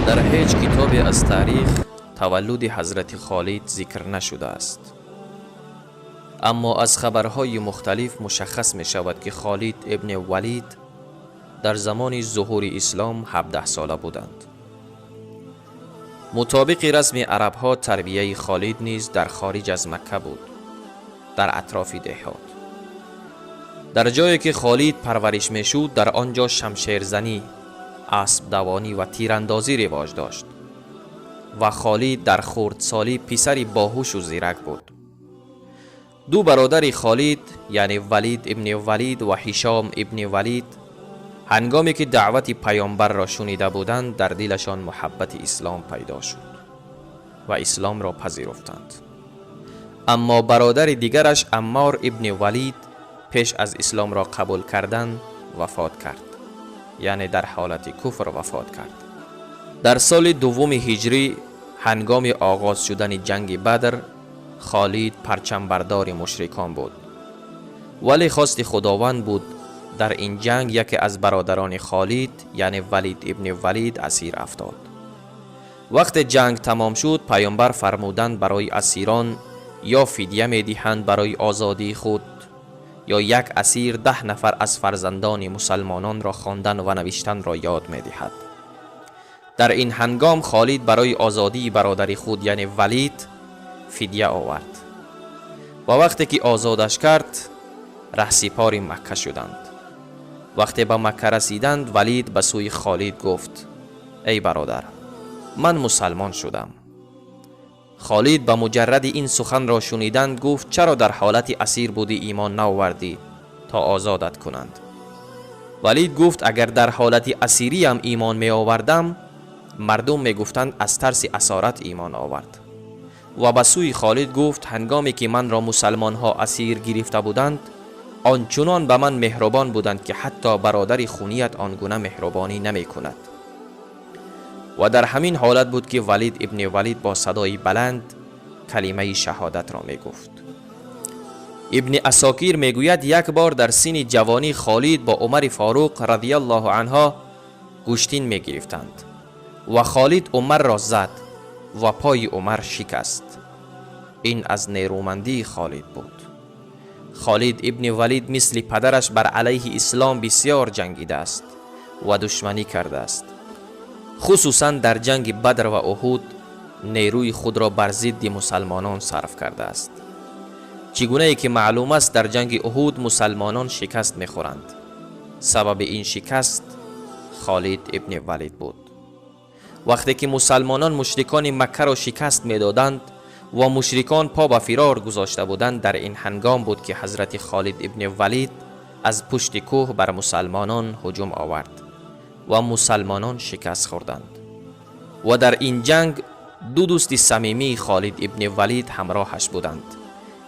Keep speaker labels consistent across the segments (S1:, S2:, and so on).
S1: در هیچ کتابی از تاریخ تولد حضرت خالد ذکر نشده است، اما از خبرهای مختلف مشخص می شود که خالد ابن ولید در زمان ظهور اسلام 17 ساله بودند. مطابق رسم عربها تربیه خالد نیز در خارج از مکه بود، در اطراف دهات. در جایی که خالد پرورش می شد در آنجا شمشیرزنی، اسب دوانی و تیراندازی رواج داشت و خالد در خردسالی پسری باهوش و زیرک بود. دو برادر خالد یعنی ولید ابن ولید و هشام ابن ولید هنگامی که دعوت پیامبر را شنیده بودند در دلشان محبت اسلام پیدا شد و اسلام را پذیرفتند. اما برادر دیگرش عمار ابن ولید پیش از اسلام را قبول کردن وفات کرد، یعنی در حالت کفر وفات کرد. در سال دوم هجری هنگام آغاز شدن جنگ بدر خالد پرچم بردار مشرکان بود، ولی خواست خداوند بود در این جنگ یکی از برادران خالد یعنی ولید ابن ولید اسیر افتاد. وقت جنگ تمام شد پیامبر فرمودند برای اسیران یا فدیه می دهند برای آزادی خود یا یک اسیر 10 نفر از فرزندان مسلمانان را خواندن و نوشتن را یاد می دهد. در این هنگام خالد برای آزادی برادر خود یعنی ولید فدیه آورد و وقتی که آزادش کرد رهسپار مکه شدند. وقتی به مکه رسیدند ولید به سوی خالد گفت ای برادر، من مسلمان شدم. خالد به مجرد این سخن را شنیدند گفت چرا در حالت اسیر بودی ایمان نآوردی تا آزادت کنند؟ ولید گفت اگر در حالت اسیری هم ایمان می آوردم مردم می گفتند از ترس اسارت ایمان آورد. و به سوی خالد گفت هنگامی که من را مسلمان ها اسیر گرفته بودند آنچنان به من مهربان بودند که حتی برادر خونیت آنگونه مهربانی نمی کند. و در همین حالت بود که ولید ابن ولید با صدای بلند کلمه شهادت را می گفت. ابن اساکیر می گوید یک بار در سن جوانی خالد با عمر فاروق رضی الله عنه گشتین می گرفتند و خالد عمر را زد و پای عمر شکست. این از نیرومندی خالد بود. خالد ابن ولید مثل پدرش بر علیه اسلام بسیار جنگیده است و دشمنی کرده است. خصوصا در جنگ بدر و احد نیروی خود را بر ضد مسلمانان صرف کرده است. چگونه ای که معلوم است در جنگ احد مسلمانان شکست می‌خورند. سبب این شکست خالد ابن ولید بود. وقتی که مسلمانان مشرکان مکه را شکست می‌دادند و مشرکان پا به فرار گذاشته بودند در این هنگام بود که حضرت خالد ابن ولید از پشت کوه بر مسلمانان هجوم آورد و مسلمانان شکست خوردند. و در این جنگ دو دوست صمیمی خالد ابن ولید همراهش بودند،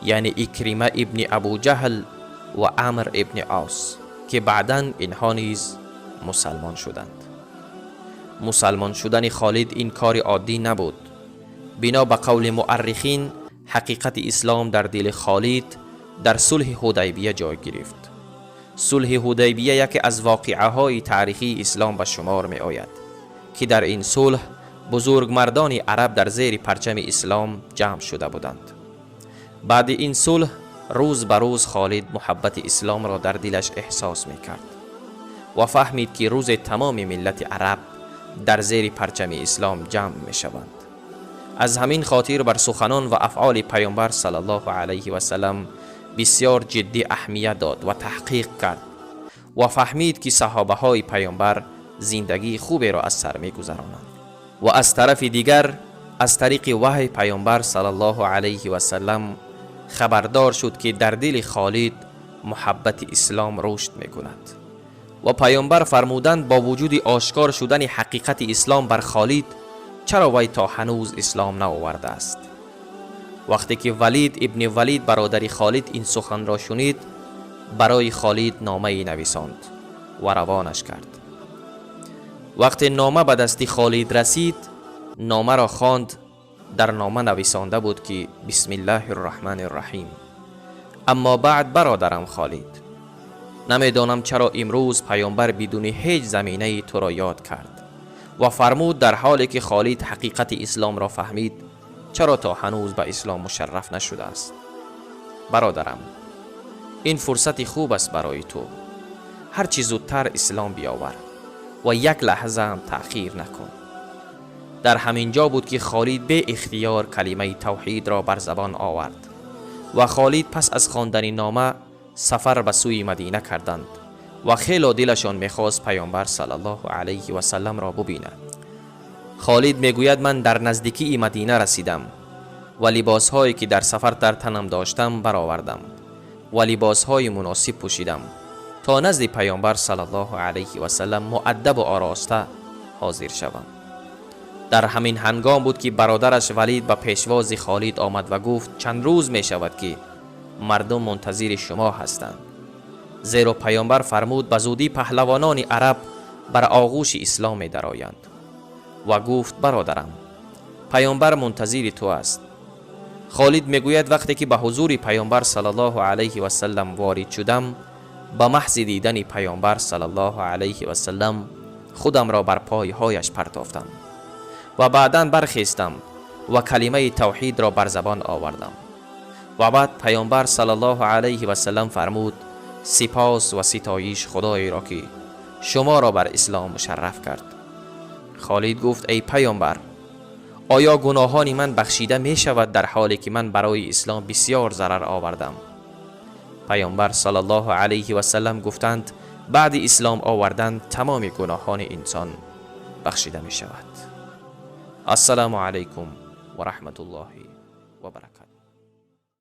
S1: یعنی اکرمه ابن ابو جهل و عمر ابن عاص که بعداً اینها نیز مسلمان شدند. مسلمان شدن خالد این کار عادی نبود. بنا به قول مورخین حقیقت اسلام در دل خالد در صلح حدیبیه جای گرفت. صلح حدیبیه یکی از واقعه های تاریخی اسلام به شمار می آید که در این صلح بزرگ مردان عرب در زیر پرچم اسلام جمع شده بودند. بعد این صلح روز به روز خالد محبت اسلام را در دلش احساس می کرد و فهمید که روز تمام ملت عرب در زیر پرچم اسلام جمع می شوند. از همین خاطر بر سخنان و افعال پیامبر صلی الله علیه و سلم بسیار جدی اهمیت داد و تحقیق کرد و فهمید که صحابه های پیامبر زندگی خوبی را از سر می گذرانند. و از طرف دیگر از طریق وحی پیامبر صلی الله علیه و سلم خبردار شد که در دل خالد محبت اسلام رشد می کند. و پیامبر فرمودند با وجود آشکار شدن حقیقت اسلام بر خالد چرا وی تا هنوز اسلام نآورده است؟ وقتی که ولید ابن ولید برادر خالد این سخن را شنید برای خالد نامه نویساند و روانش کرد. وقتی نامه به دست خالد رسید نامه را خواند. در نامه نویسانده بود که بسم الله الرحمن الرحیم. اما بعد برادرم خالد، نمیدانم چرا امروز پیامبر بدون هیچ زمینه تو را یاد کرد و فرمود در حالی که خالد حقیقت اسلام را فهمید: چرا تا هنوز به اسلام مشرف نشده است؟ برادرم، این فرصت خوب است برای تو. هر چی زودتر اسلام بیاور و یک لحظه هم تأخیر نکن. در همین جا بود که خالد به اختیار کلمه توحید را بر زبان آورد و خالد پس از خواندن نامه سفر به سوی مدینه کردند و خیلی دلشان میخواست پیامبر صلی الله علیه و سلم را ببیند. خالد میگوید: من در نزدیکی مدینه رسیدم و لباسهایی که در سفر در تنم داشتم برآوردم و لباسهای مناسب پوشیدم تا نزد پیامبر صلی الله علیه و سلم مؤدب و آراسته حاضر شوم. در همین هنگام بود که برادرش ولید به پیشواز خالد آمد و گفت: چند روز می شود که مردم منتظر شما هستند، زیرا پیامبر فرمود به زودی پهلوانان عرب بر آغوش اسلام می درآیند. و گفت: برادرم، پیامبر منتظر تو است. خالد میگوید: وقتی که به حضور پیامبر صلی الله علیه و سلم وارد شدم، با محض دیدن پیامبر صلی الله علیه و سلم خودم را بر پایهایش پرتافتم و بعداً برخیستم و کلمه توحید را بر زبان آوردم. و بعد پیامبر صلی الله علیه و سلم فرمود: سپاس و ستایش خدای را که شما را بر اسلام مشرف کرد. خالد گفت: ای پیامبر، آیا گناهان من بخشیده می شود در حالی که من برای اسلام بسیار ضرر آوردم؟ پیامبر صلی الله علیه و سلم گفتند: بعد اسلام آوردن تمام گناهان انسان بخشیده می شود. السلام علیکم و رحمت الله و برکاته.